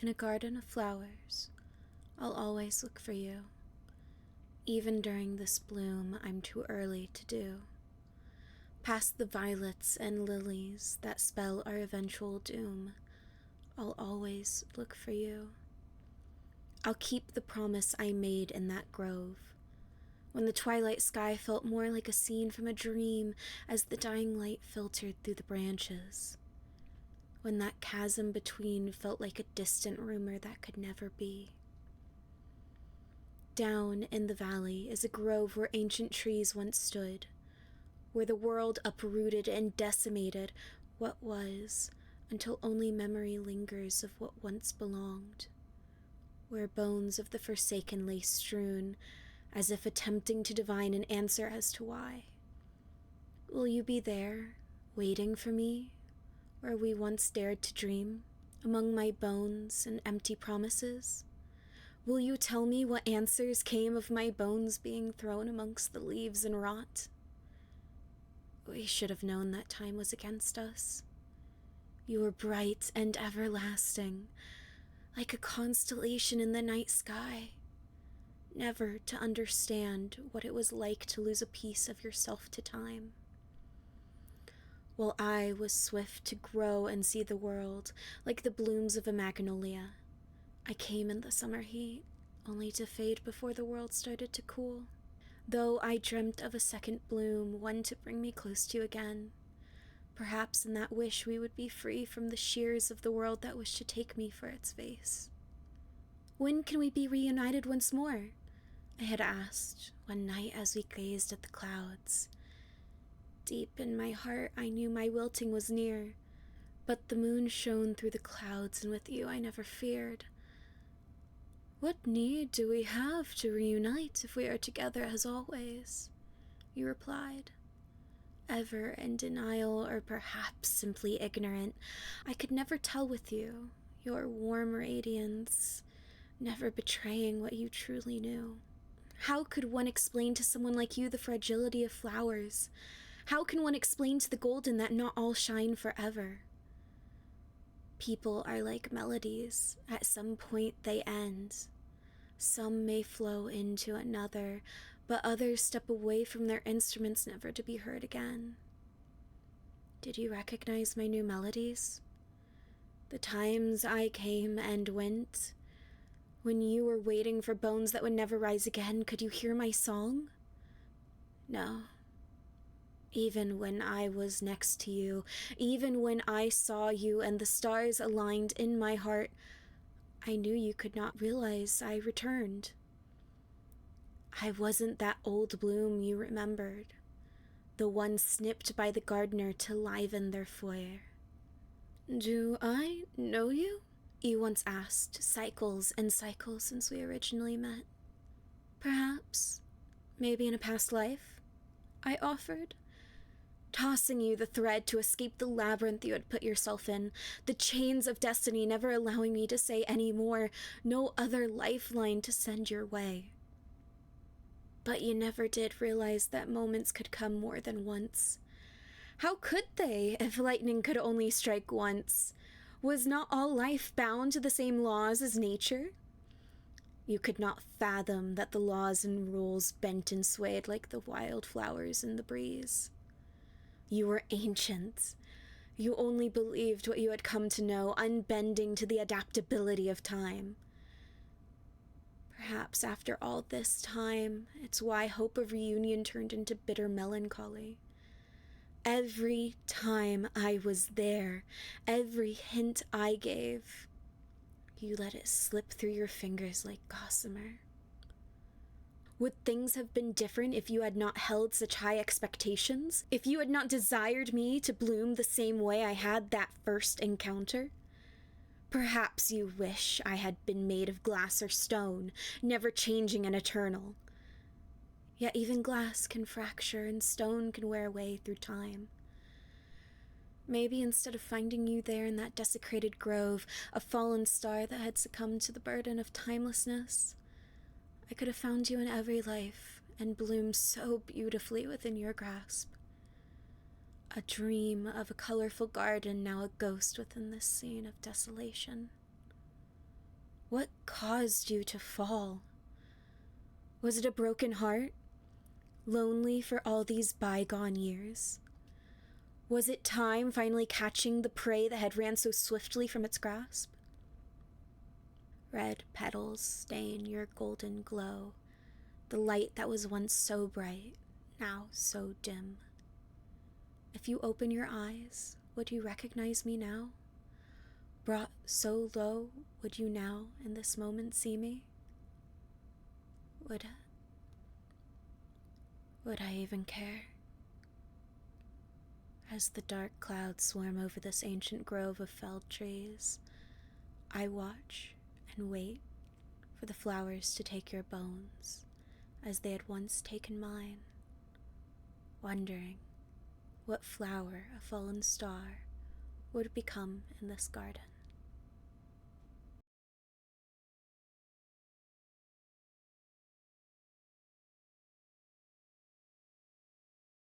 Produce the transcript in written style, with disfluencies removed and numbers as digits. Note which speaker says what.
Speaker 1: In a garden of flowers, I'll always look for you. Even during this bloom I'm too early to do. Past the violets and lilies that spell our eventual doom, I'll always look for you. I'll keep the promise I made in that grove, when the twilight sky felt more like a scene from a dream as the dying light filtered through the branches, when that chasm between felt like a distant rumor that could never be. Down in the valley is a grove where ancient trees once stood, where the world uprooted and decimated what was until only memory lingers of what once belonged, where bones of the forsaken lay strewn, as if attempting to divine an answer as to why. Will you be there, waiting for me, where we once dared to dream, among my bones and empty promises? Will you tell me what answers came of my bones being thrown amongst the leaves and rot? We should have known that time was against us. You were bright and everlasting, like a constellation in the night sky, never to understand what it was like to lose a piece of yourself to time. While I was swift to grow and see the world, like the blooms of a magnolia, I came in the summer heat, only to fade before the world started to cool. Though I dreamt of a second bloom, one to bring me close to you again. Perhaps in that wish we would be free from the shears of the world that wished to take me for its vase. When can we be reunited once more? I had asked one night as we gazed at the clouds. Deep in my heart I knew my wilting was near, but the moon shone through the clouds, and with you I never feared. What need do we have to reunite if we are together as always? You replied. Ever in denial, or perhaps simply ignorant, I could never tell with you, your warm radiance, never betraying what you truly knew. How could one explain to someone like you the fragility of flowers? How can one explain to the golden that not all shine forever? People are like melodies. At some point they end. Some may flow into another, but others step away from their instruments never to be heard again. Did you recognize my new melodies? The times I came and went, when you were waiting for bones that would never rise again, could you hear my song? No. Even when I was next to you, even when I saw you and the stars aligned in my heart, I knew you could not realize I returned. I wasn't that old bloom you remembered, the one snipped by the gardener to liven their foyer. Do I know you? You once asked, cycles and cycles since we originally met. Perhaps, maybe in a past life, I offered, tossing you the thread to escape the labyrinth you had put yourself in, the chains of destiny never allowing me to say any more, no other lifeline to send your way. But you never did realize that moments could come more than once. How could they, if lightning could only strike once? Was not all life bound to the same laws as nature? You could not fathom that the laws and rules bent and swayed like the wild flowers in the breeze. You were ancient. You only believed what you had come to know, unbending to the adaptability of time. Perhaps after all this time, it's why hope of reunion turned into bitter melancholy. Every time I was there, every hint I gave, you let it slip through your fingers like gossamer. Would things have been different if you had not held such high expectations? If you had not desired me to bloom the same way I had that first encounter? Perhaps you wish I had been made of glass or stone, never changing and eternal. Yet even glass can fracture and stone can wear away through time. Maybe instead of finding you there in that desecrated grove, a fallen star that had succumbed to the burden of timelessness, I could have found you in every life and bloomed so beautifully within your grasp. A dream of a colorful garden, now a ghost within this scene of desolation. What caused you to fall? Was it a broken heart? Lonely for all these bygone years? Was it time finally catching the prey that had ran so swiftly from its grasp? Red petals stain your golden glow, the light that was once so bright, now so dim. If you open your eyes, would you recognize me now? Brought so low, would you now in this moment see me? Would I even care? As the dark clouds swarm over this ancient grove of felled trees, I watch and wait for the flowers to take your bones, as they had once taken mine, wondering what flower a fallen star would become in this garden.